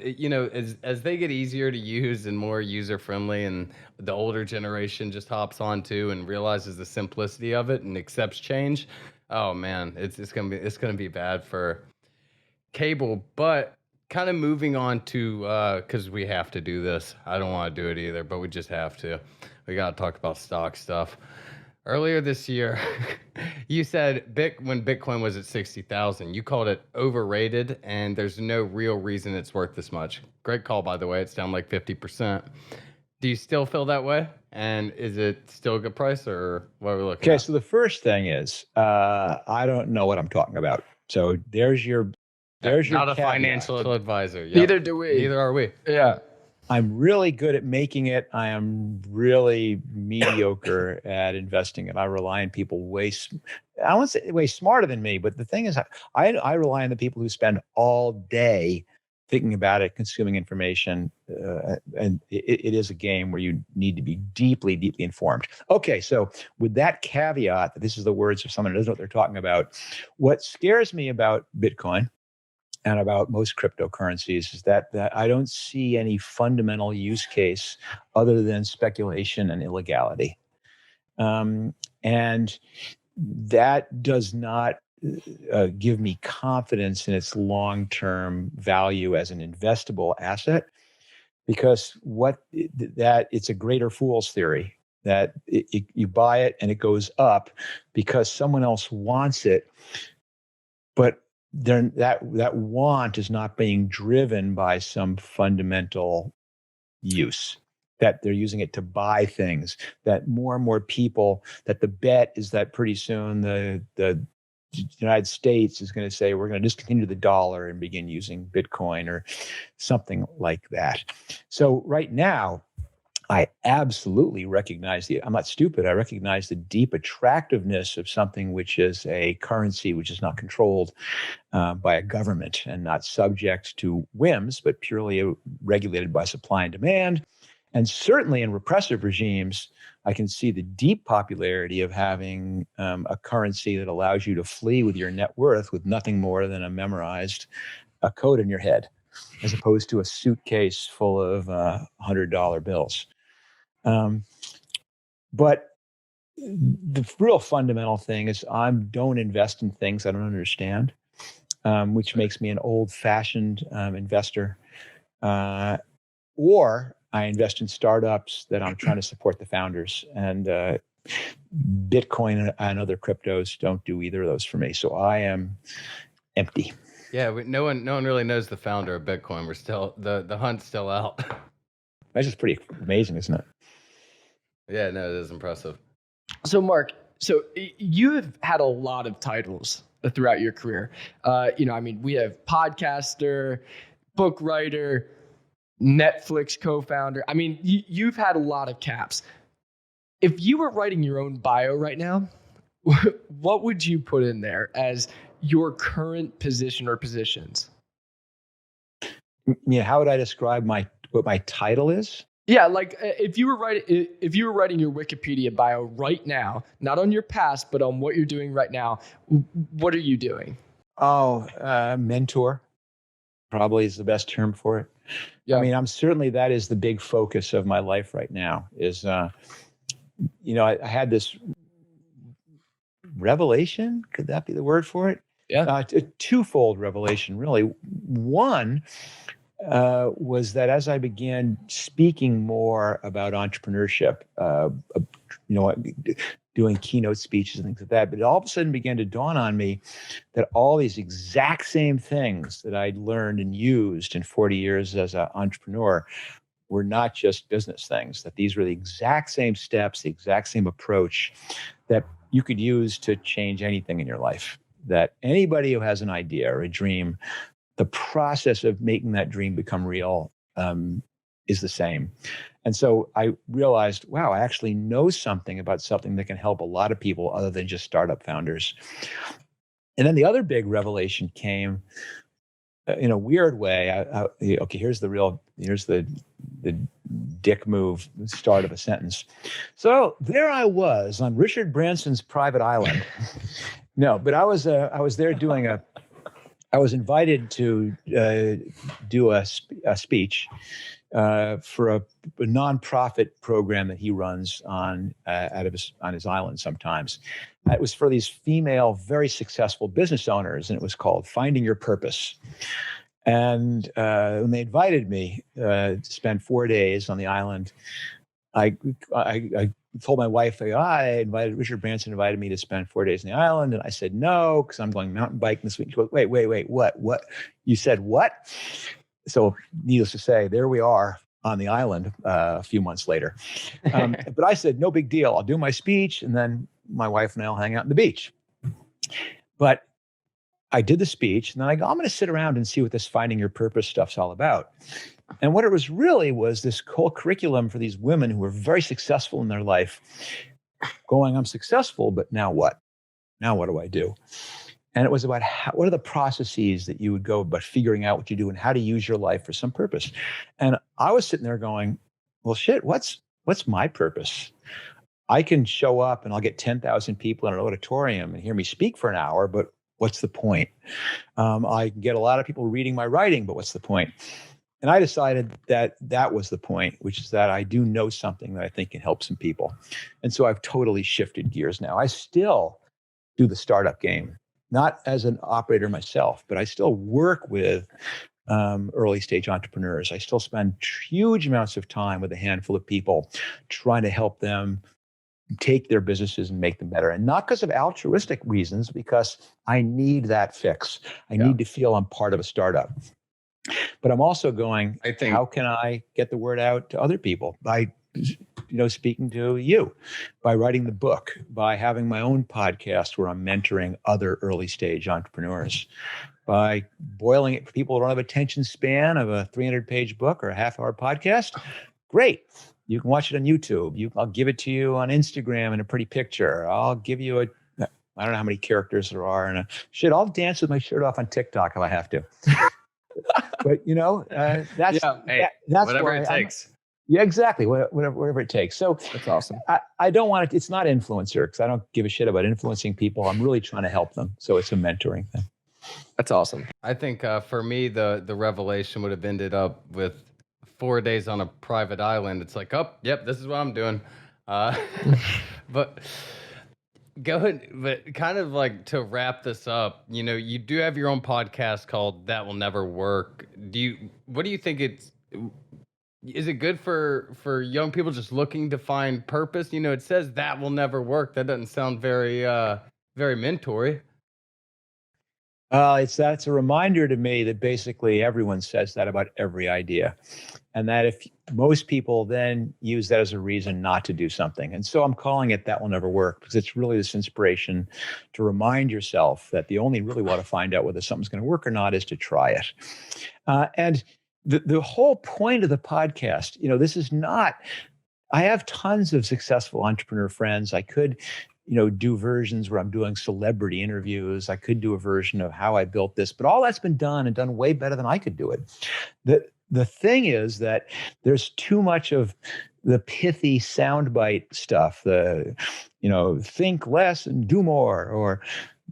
as they get easier to use and more user friendly, and the older generation just hops on to and realizes the simplicity of it and accepts change. Oh man, it's gonna be bad for cable. But kind of moving on to because we have to do this. I don't want to do it either, but we just have to. We got to talk about stock stuff. Earlier this year, you said when Bitcoin was at 60,000, you called it overrated, and there's no real reason it's worth this much. Great call, by the way. It's down like 50%. Do you still feel that way? And is it still a good price, or what are we looking at? Okay, so the first thing is, I don't know what I'm talking about. So there's your not a caveat. financial advisor. Yep. Neither do we. Neither are we. Yeah. I'm really good at making it. I am really mediocre at investing it. I rely on people I won't say way smarter than me, but the thing is, I rely on the people who spend all day thinking about it, consuming information, and it is a game where you need to be deeply, deeply informed. Okay, so with that caveat, that this is the words of someone who doesn't know what they're talking about, what scares me about Bitcoin and about most cryptocurrencies is that I don't see any fundamental use case other than speculation and illegality. And that does not give me confidence in its long-term value as an investable asset, because it's a greater fool's theory that you buy it and it goes up because someone else wants it, but that want is not being driven by some fundamental use, that they're using it to buy things, that more and more people, that the bet is that pretty soon the United States is going to say, we're going to discontinue the dollar and begin using Bitcoin or something like that. So right now, I absolutely recognize I'm not stupid. I recognize the deep attractiveness of something which is a currency which is not controlled by a government and not subject to whims, but purely regulated by supply and demand. And certainly in repressive regimes, I can see the deep popularity of having a currency that allows you to flee with your net worth with nothing more than a code in your head, as opposed to a suitcase full of $100 bills. But the real fundamental thing is don't invest in things I don't understand, which makes me an old-fashioned investor. Or I invest in startups that I'm trying to support the founders. And Bitcoin and other cryptos don't do either of those for me. So I am empty. Yeah, no one really knows the founder of Bitcoin. We're still the hunt's still out. That's just pretty amazing, isn't it? Yeah, no, it is impressive. So Marc, you've had a lot of titles throughout your career. We have podcaster, book writer, Netflix co-founder. I mean, you've had a lot of caps. If you were writing your own bio right now, what would you put in there as your current position or positions? Yeah, how would I describe what my title is? Yeah, like if you were writing your Wikipedia bio right now, not on your past, but on what you're doing right now, what are you doing? Mentor probably is the best term for it. Yeah. I mean, that is the big focus of my life right now is, I had this revelation. Could that be the word for it? Yeah. A twofold revelation, really. One was that as I began speaking more about entrepreneurship, doing keynote speeches and things like that, but it all of a sudden began to dawn on me that all these exact same things that I'd learned and used in 40 years as an entrepreneur were not just business things, that these were the exact same steps, the exact same approach that you could use to change anything in your life. That anybody who has an idea or a dream, the process of making that dream become real is the same. And so I realized, wow, I actually know something about something that can help a lot of people other than just startup founders. And then the other big revelation came in a weird way. Okay, here's the dick move start of a sentence. So there I was on Richard Branson's private island. No, but I was there doing I was invited to do a speech for a nonprofit program that he runs on his island sometimes. It was for these female, very successful business owners, and it was called Finding Your Purpose. And when they invited me to spend 4 days on the island, I told my wife, Richard Branson invited me to spend 4 days on the island. And I said, no, because I'm going mountain biking this week. She goes, wait, what? You said what? So needless to say, there we are on the island a few months later. But I said, no big deal. I'll do my speech, and then my wife and I will hang out on the beach. But I did the speech, and then I go, I'm going to sit around and see what this Finding Your Purpose stuff's all about. And what it was really was this whole curriculum for these women who were very successful in their life, going, I'm successful, but now what? Now what do I do? And it was about what are the processes that you would go about figuring out what you do and how to use your life for some purpose. And I was sitting there going, well, shit, what's my purpose? I can show up and I'll get 10,000 people in an auditorium and hear me speak for an hour, but what's the point? I can get a lot of people reading my writing, but what's the point? And I decided that was the point, which is that I do know something that I think can help some people. And so I've totally shifted gears now. I still do the startup game, not as an operator myself, but I still work with early stage entrepreneurs. I still spend huge amounts of time with a handful of people trying to help them take their businesses and make them better. And not because of altruistic reasons, because I need that fix. I need to feel I'm part of a startup. But I'm also going, how can I get the word out to other people? By speaking to you, by writing the book, by having my own podcast where I'm mentoring other early stage entrepreneurs, by boiling it for people who don't have attention span of a 300-page book or a half-hour podcast. Great. You can watch it on YouTube. I'll give it to you on Instagram in a pretty picture. I'll give you I don't know how many characters there are. And I'll dance with my shirt off on TikTok if I have to. But that's whatever it takes. Yeah, exactly. Whatever it takes. So that's awesome. I don't want it. It's not influencer because I don't give a shit about influencing people. I'm really trying to help them. So it's a mentoring thing. That's awesome. I think for me, the revelation would have ended up with 4 days on a private island. It's like, oh, yep, this is what I'm doing. But kind of like to wrap this up, you do have your own podcast called That Will Never Work. What do you think is it good for young people just looking to find purpose? It says that will never work. That doesn't sound very, very mentory. That's a reminder to me that basically everyone says that about every idea. And that if most people then use that as a reason not to do something. And so I'm calling it That Will Never Work because it's really this inspiration to remind yourself that the only really way to find out whether something's going to work or not is to try it. And the whole point of the podcast, this is not, I have tons of successful entrepreneur friends. I could do versions where I'm doing celebrity interviews. I could do a version of how I built this, but all that's been done and done way better than I could do it. The thing is that there's too much of the pithy soundbite stuff, think less and do more, or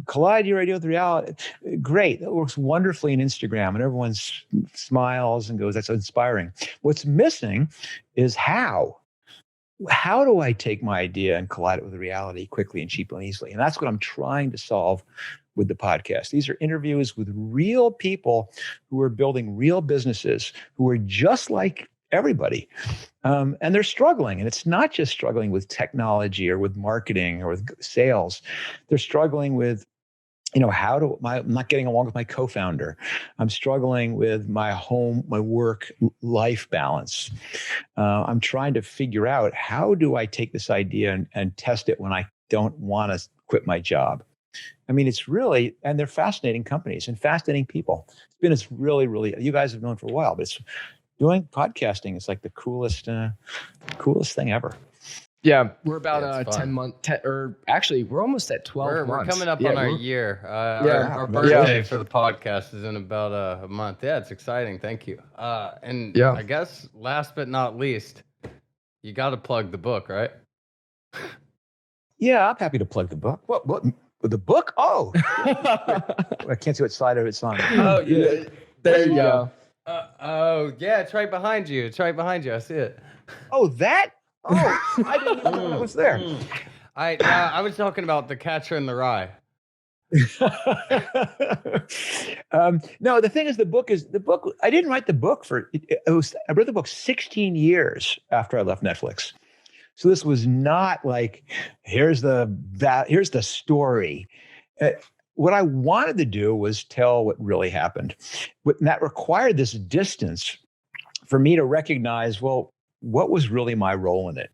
collide your idea with reality. Great. That works wonderfully in Instagram and everyone smiles and goes, that's inspiring. What's missing is how. How do I take my idea and collide it with reality quickly and cheaply and easily? And that's what I'm trying to solve with the podcast. These are interviews with real people who are building real businesses, who are just like everybody. And they're struggling. And it's not just struggling with technology or with marketing or with sales. They're struggling with I'm not getting along with my co-founder. I'm struggling with my work life balance. I'm trying to figure out how do I take this idea and test it when I don't want to quit my job. I mean, it's really, and they're fascinating companies and fascinating people. It's really, really, you guys have known for a while, but doing podcasting is like the coolest thing ever. Yeah, we're about 10 months, or actually, we're almost at 12 months. We're coming up on our year. Our birthday for the podcast is in about a month. Yeah, it's exciting. Thank you. And I guess last but not least, you got to plug the book, right? Yeah, I'm happy to plug the book. What the book? Oh, I can't see what slide it's on. Oh, yeah. There you go. Yeah, it's right behind you. I see it. Oh, that? Oh, I didn't even know it was there. I was talking about The Catcher in the Rye. No, the thing is, the book. I didn't write the book I read the book 16 years after I left Netflix. So this was not like, here's the story. What I wanted to do was tell what really happened. And that required this distance for me to recognize, well, what was really my role in it?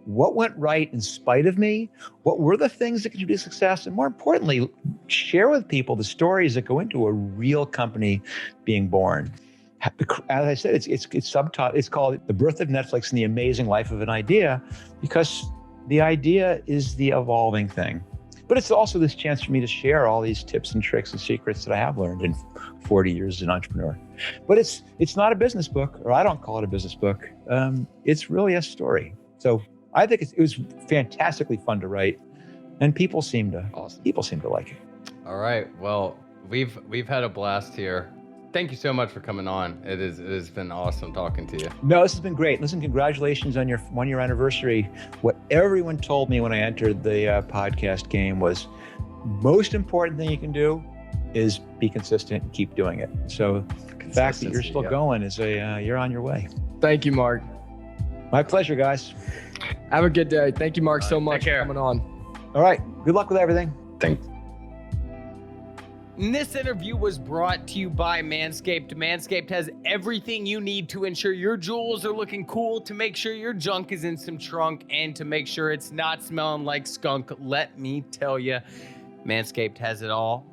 What went right in spite of me? What were the things that contributed to success? And more importantly, share with people the stories that go into a real company being born. As I said, it's called The Birth of Netflix and the Amazing Life of an Idea, because the idea is the evolving thing. But it's also this chance for me to share all these tips and tricks and secrets that I have learned in 40 years as an entrepreneur. But it's not a business book, or I don't call it a business book. It's really a story. So I think it was fantastically fun to write, and people seem to like it. All right. Well, we've had a blast here. Thank you so much for coming on. It has been awesome talking to you. No, this has been great. Listen, congratulations on your 1-year anniversary. What everyone told me when I entered the podcast game was, most important thing you can do is be consistent and keep doing it. So the fact that you're still going is you're on your way. Thank you, Marc. My pleasure, guys. Have a good day. Thank you, Marc, so much for coming on. All right. Good luck with everything. Thanks. This interview was brought to you by Manscaped. Manscaped has everything you need to ensure your jewels are looking cool, to make sure your junk is in some trunk, and to make sure it's not smelling like skunk. Let me tell you, Manscaped has it all.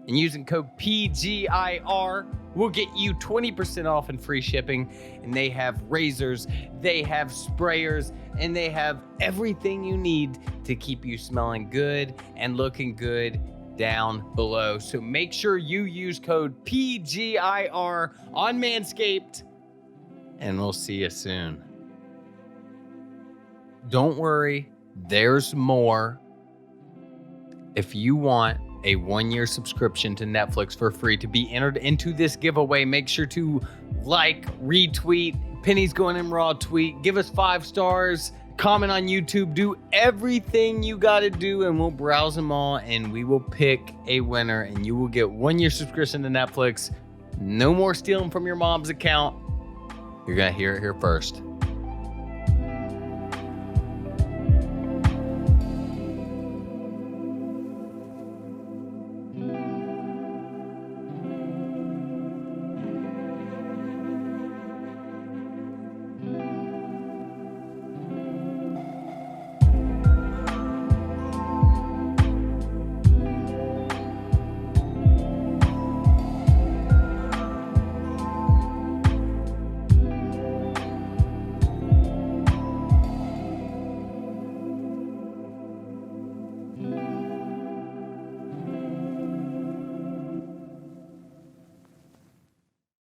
And using code PGIR will get you 20% off and free shipping. And they have razors, they have sprayers, and they have everything you need to keep you smelling good and looking good down below. So make sure you use code PGIR on Manscaped, and we'll see you soon. Don't worry, there's more. If you want a 1-year subscription to Netflix for free to be entered into this giveaway, make sure to like, retweet, Penny's Going In Raw tweet, give us 5 stars, comment on YouTube, do everything you got to do, and we'll browse them all, and we will pick a winner, and you will get 1-year subscription to Netflix. No more stealing from your mom's account. You're going to hear it here first.